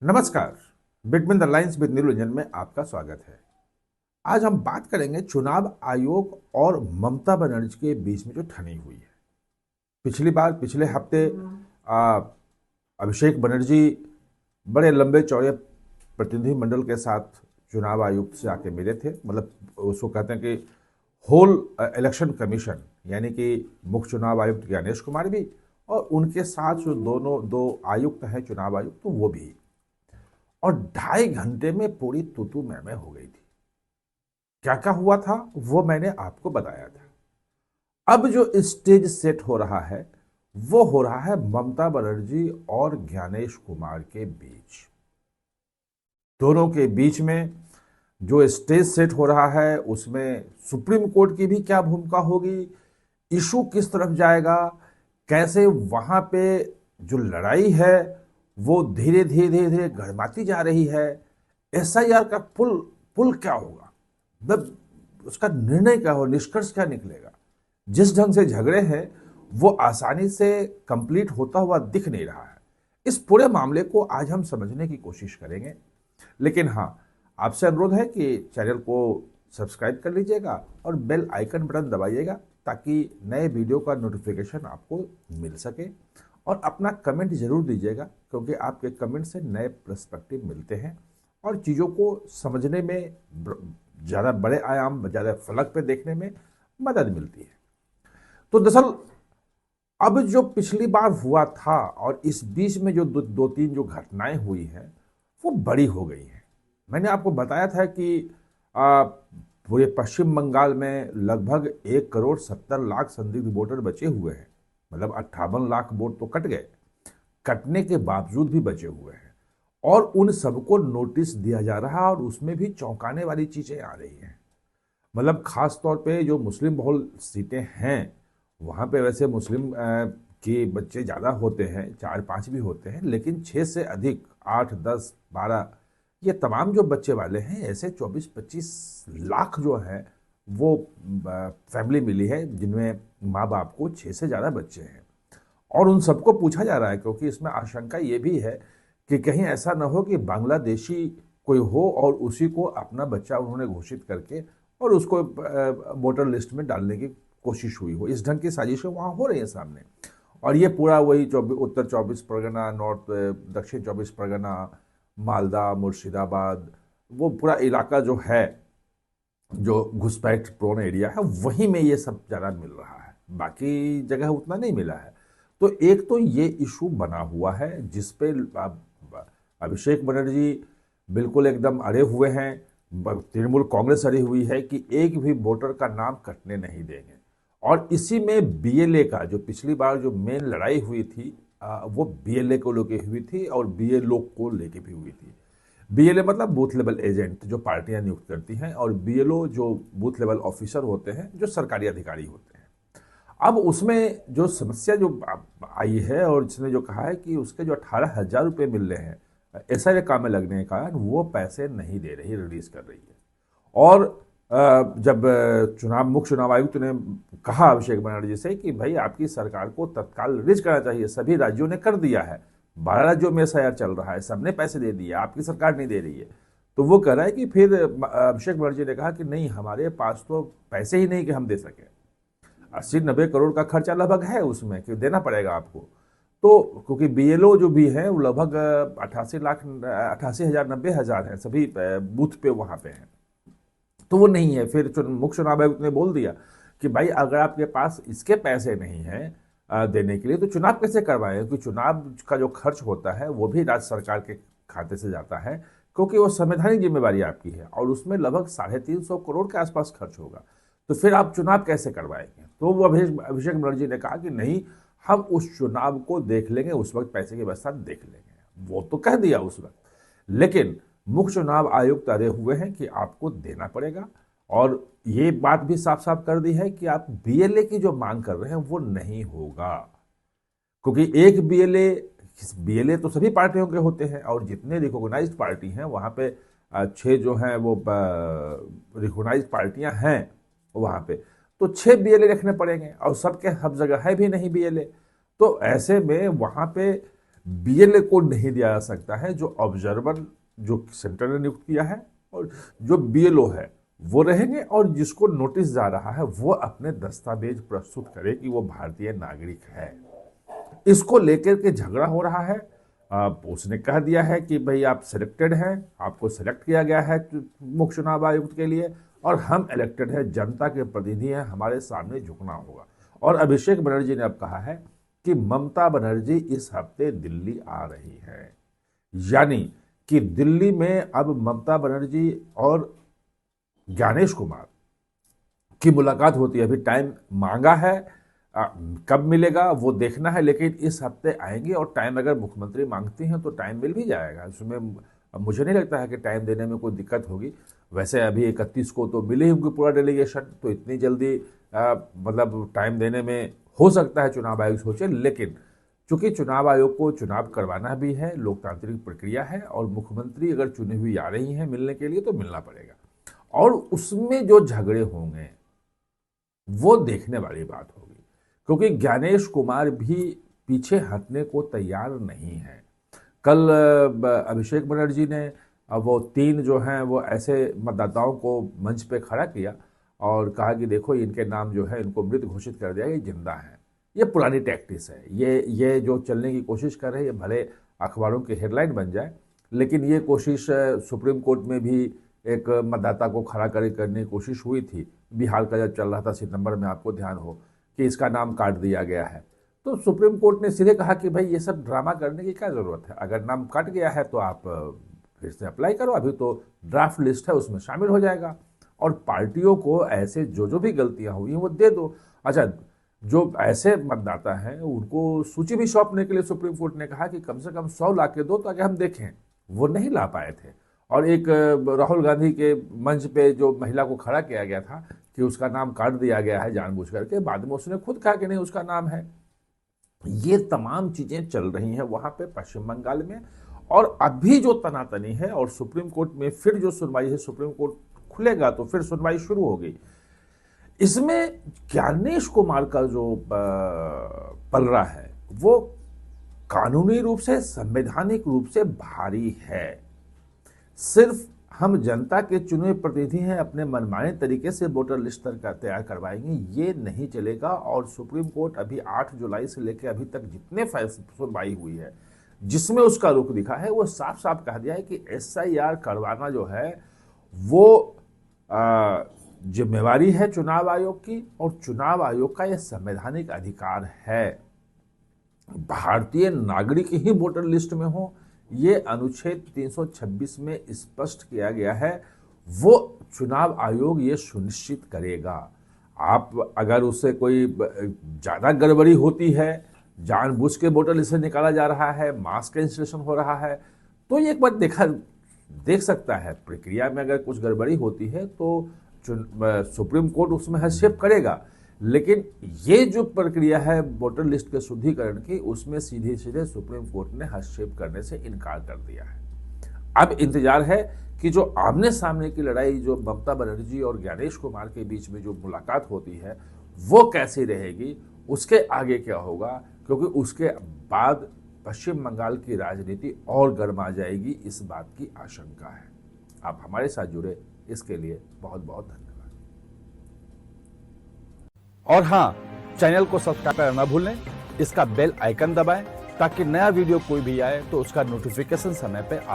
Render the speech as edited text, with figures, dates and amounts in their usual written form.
नमस्कार। Between the lines with नीलू में आपका स्वागत है। आज हम बात करेंगे चुनाव आयोग और ममता बनर्जी के बीच में जो ठनी हुई है। पिछले हफ्ते आ, अभिषेक बनर्जी बड़े लंबे चौड़े प्रतिनिधि मंडल के साथ चुनाव आयुक्त से आके मिले थे। मतलब उसको कहते हैं कि होल इलेक्शन कमीशन, यानी कि मुख्य चुनाव आयुक्त ज्ञानेश कुमार भी और उनके साथ जो दो आयुक्त हैं चुनाव आयुक्त, तो वो भी। और 2.5 घंटे में पूरी तूतू मैमे हो गई थी। क्या क्या हुआ था वो मैंने आपको बताया था। अब जो स्टेज सेट हो रहा है वो हो रहा है ममता बनर्जी और ज्ञानेश कुमार के बीच। दोनों के बीच में जो स्टेज सेट हो रहा है उसमें सुप्रीम कोर्ट की भी क्या भूमिका होगी, इशू किस तरफ जाएगा, कैसे वहां पे जो लड़ाई है वो धीरे धीरे धीरे धीरे गरमाती जा रही है। एसआईआर का पुल पुल क्या होगा, मतलब उसका निर्णय क्या हो, निष्कर्ष क्या निकलेगा। जिस ढंग से झगड़े हैं वो आसानी से कंप्लीट होता हुआ दिख नहीं रहा है। इस पूरे मामले को आज हम समझने की कोशिश करेंगे। लेकिन हाँ, आपसे अनुरोध है कि चैनल को सब्सक्राइब कर लीजिएगा और बेल आइकन बटन दबाइएगा ताकि नए वीडियो का नोटिफिकेशन आपको मिल सके। और अपना कमेंट जरूर दीजिएगा क्योंकि आपके कमेंट से नए पर्सपेक्टिव मिलते हैं और चीज़ों को समझने में ज़्यादा बड़े आयाम, ज़्यादा फलक पे देखने में मदद मिलती है। तो दरअसल अब जो पिछली बार हुआ था और इस बीच में जो दो तीन जो घटनाएं हुई हैं वो बड़ी हो गई हैं। मैंने आपको बताया था कि पूरे पश्चिम बंगाल में लगभग 1,70,00,000 संदिग्ध वोटर बचे हुए हैं। मतलब 58 लाख वोट तो कट गए, कटने के बावजूद भी बचे हुए हैं और उन सबको नोटिस दिया जा रहा है और उसमें भी चौंकाने वाली चीजें आ रही हैं। मतलब खास तौर पे जो मुस्लिम बहुल सीटें हैं वहाँ पे वैसे मुस्लिम के बच्चे ज़्यादा होते हैं, 4-5 भी होते हैं, लेकिन 6 से अधिक 8, 10, 12 ये तमाम जो बच्चे वाले हैं, ऐसे 24-25 लाख जो हैं वो फैमिली मिली है जिनमें माँ बाप को 6 से ज़्यादा बच्चे हैं। और उन सबको पूछा जा रहा है क्योंकि इसमें आशंका ये भी है कि कहीं ऐसा ना हो कि बांग्लादेशी कोई हो और उसी को अपना बच्चा उन्होंने घोषित करके और उसको वोटर लिस्ट में डालने की कोशिश हुई हो। इस ढंग की साजिशें वहाँ हो रही हैं सामने। और ये पूरा वही उत्तर 24 परगना, नॉर्थ दक्षिण 24 परगना, मालदा, मुर्शिदाबाद, वो पूरा इलाका जो है जो घुसपैठ प्रोन एरिया है वहीं में ये सब ज़्यादा मिल रहा है, बाकी जगह उतना नहीं मिला है। तो एक तो ये इशू बना हुआ है जिसपे अभिषेक बनर्जी बिल्कुल एकदम अड़े हुए हैं, तृणमूल कांग्रेस अड़ी हुई है कि एक भी वोटर का नाम कटने नहीं देंगे। और इसी में बीएलए का जो पिछली बार जो मेन लड़ाई हुई थी वो बीएलए को लेके हुई थी और बीएलओ को लेके भी हुई थी। बीएलए मतलब बूथ लेवल एजेंट जो पार्टियां नियुक्त करती हैं और बीएलओ जो बूथ लेवल ऑफिसर होते हैं जो सरकारी अधिकारी होते हैं। अब उसमें जो समस्या जो आई है और जिसने जो कहा है कि उसके जो 18,000 रुपये मिल रहे हैं ऐसा काम में लगने के कारण वो पैसे नहीं दे रही, रिलीज कर रही है। और जब मुख्य चुनाव आयुक्त ने कहा अभिषेक बनर्जी से कि भाई आपकी सरकार को तत्काल रिलीज करना चाहिए, सभी राज्यों ने कर दिया है, 12 राज्यों में एसआईआर चल रहा है, सबने पैसे दे दिए, आपकी सरकार नहीं दे रही है। तो वो कह रहा है कि फिर अभिषेक बनर्जी ने कहा कि नहीं, हमारे पास तो पैसे ही नहीं कि हम दे सकें। 80-90 करोड़ का खर्चा लगभग है उसमें कि देना पड़ेगा आपको। तो क्योंकि बीएलओ जो भी है वो लगभग 88 लाख, 88,000, 90,000 है, सभी बूथ पे वहां पे हैं। तो वो नहीं है। फिर मुख्य चुनाव आयुक्त ने बोल दिया कि भाई अगर आपके पास इसके पैसे नहीं है देने के लिए तो चुनाव कैसे करवाएं, क्योंकि चुनाव का जो खर्च होता है वो भी राज्य सरकार के खाते से जाता है क्योंकि वो संवैधानिक जिम्मेवारी आपकी है और उसमें लगभग 350 करोड़ के आसपास खर्च होगा। तो फिर आप चुनाव कैसे करवाएंगे। तो वो अभिषेक बनर्जी ने कहा कि नहीं, हम उस चुनाव को देख लेंगे, उस वक्त पैसे की व्यवस्था देख लेंगे। वो तो कह दिया उस वक्त, लेकिन मुख्य चुनाव आयुक्त अड़े हुए हैं कि आपको देना पड़ेगा। और ये बात भी साफ साफ कर दी है कि आप बीएलए की जो मांग कर रहे हैं वो नहीं होगा, क्योंकि एक बीएलए तो सभी पार्टियों के होते हैं और जितने रिकॉग्नाइज्ड पार्टी हैं वहां पे 6 जो हैं वो रिकॉग्नाइज्ड पार्टियां हैं वहां पे, तो 6 बीएलए रखने पड़ेंगे और सबके हर जगह है भी नहीं बीएलए। तो ऐसे में वहां पे बीएलए को नहीं दिया जा सकता है। जो ऑब्जर्वर जो सेंटर ने नियुक्त किया है और जो बीएलओ है वो रहेंगे, और जिसको नोटिस जा रहा है वो अपने दस्तावेज प्रस्तुत करे कि वो भारतीय नागरिक है। इसको लेकर के झगड़ा हो रहा है। उसने कह दिया है कि भाई आप सिलेक्टेड हैं, आपको सिलेक्ट किया गया है मुख्य चुनाव आयुक्त के लिए, और हम इलेक्टेड हैं, जनता के प्रतिनिधि हैं, हमारे सामने झुकना होगा। और अभिषेक बनर्जी ने अब कहा है कि ममता बनर्जी इस हफ्ते दिल्ली आ रही है, यानी कि दिल्ली में अब ममता बनर्जी और ज्ञानेश कुमार की मुलाकात होती है। अभी टाइम मांगा है, कब मिलेगा वो देखना है, लेकिन इस हफ्ते आएंगे। और टाइम अगर मुख्यमंत्री मांगती हैं तो टाइम मिल भी जाएगा, उसमें मुझे नहीं लगता है कि टाइम देने में कोई दिक्कत होगी। वैसे अभी 31 को तो मिले ही उनकी पूरा डेलीगेशन, तो इतनी जल्दी मतलब टाइम देने में हो सकता है चुनाव आयोग सोचे, लेकिन चूंकि चुनाव आयोग को चुनाव करवाना भी है, लोकतांत्रिक प्रक्रिया है, और मुख्यमंत्री अगर चुनी हुई आ रही हैं मिलने के लिए तो मिलना पड़ेगा। और उसमें जो झगड़े होंगे वो देखने वाली बात होगी, क्योंकि ज्ञानेश कुमार भी पीछे हटने को तैयार नहीं है। कल अभिषेक बनर्जी ने वो 3 जो हैं वो ऐसे मतदाताओं को मंच पे खड़ा किया और कहा कि देखो इनके नाम जो है इनको मृत घोषित कर दिया, ये जिंदा हैं। ये पुरानी टैक्टिस है, ये जो चलने की कोशिश कर रहे हैं, भले अखबारों की हेडलाइन बन जाए, लेकिन ये कोशिश सुप्रीम कोर्ट में भी एक मतदाता को खड़ा करने की कोशिश हुई थी। बिहार का जब चल रहा था सितंबर में, आपको ध्यान हो कि इसका नाम काट दिया गया है, तो सुप्रीम कोर्ट ने सीधे कहा कि भाई ये सब ड्रामा करने की क्या ज़रूरत है, अगर नाम कट गया है तो आप फिर से अप्लाई करो, अभी तो ड्राफ्ट लिस्ट है उसमें शामिल हो जाएगा। और पार्टियों को ऐसे जो भी गलतियां हुई हैं वो दे दो। अच्छा, जो ऐसे मतदाता हैं उनको सूची भी सौंपने के लिए सुप्रीम कोर्ट ने कहा कि कम से कम 100 ला के दो ताकि हम देखें, वो नहीं ला पाए थे। और एक राहुल गांधी के मंच पे जो महिला को खड़ा किया गया था कि उसका नाम काट दिया गया है जानबूझ करके, बाद में उसने खुद कहा कि नहीं उसका नाम है। ये तमाम चीजें चल रही हैं वहां पे पश्चिम बंगाल में, और अभी जो तनातनी है और सुप्रीम कोर्ट में फिर जो सुनवाई है, सुप्रीम कोर्ट खुलेगा तो फिर सुनवाई शुरू होगी। इसमें ज्ञानेश कुमार का जो पलड़ा है वो कानूनी रूप से, संवैधानिक रूप से भारी है। सिर्फ हम जनता के चुने प्रतिनिधि हैं, अपने मनमाने तरीके से वोटर लिस्ट तैयार करवाएंगे, ये नहीं चलेगा। और सुप्रीम कोर्ट अभी 8 जुलाई से लेकर अभी तक जितने सुनवाई हुई है जिसमें उसका रुख दिखा है, वो साफ साफ कह दिया है कि SIR करवाना जो है वो जिम्मेवारी है चुनाव आयोग की, और चुनाव आयोग का यह संवैधानिक अधिकार है। भारतीय नागरिक ही वोटर लिस्ट में हो, ये अनुच्छेद 326 में स्पष्ट किया गया है, वो चुनाव आयोग ये सुनिश्चित करेगा। आप अगर उससे कोई ज़्यादा गड़बड़ी होती है, जानबूझ के वोटर लिस्ट से निकाला जा रहा है, मास का इंस्टॉलेशन हो रहा है, तो ये एक बार देख सकता है। प्रक्रिया में अगर कुछ गड़बड़ी होती है तो सुप्रीम कोर्ट उसमें हस्तक्षेप करेगा, लेकिन ये जो प्रक्रिया है वोटर लिस्ट के शुद्धिकरण की, उसमें सीधे सीधे सुप्रीम कोर्ट ने हस्तक्षेप करने से इनकार कर दिया है। अब इंतजार है कि जो आमने सामने की लड़ाई जो ममता बनर्जी और ज्ञानेश कुमार के बीच में जो मुलाकात होती है वो कैसी रहेगी, उसके आगे क्या होगा, क्योंकि उसके बाद पश्चिम बंगाल की राजनीति और गर्मा जाएगी, इस बात की आशंका है। आप हमारे साथ जुड़े इसके लिए बहुत बहुत धन्यवाद। और हाँ, चैनल को सब्सक्राइब करना ना भूलें, इसका बेल आइकन दबाएं ताकि नया वीडियो कोई भी आए तो उसका नोटिफिकेशन समय पे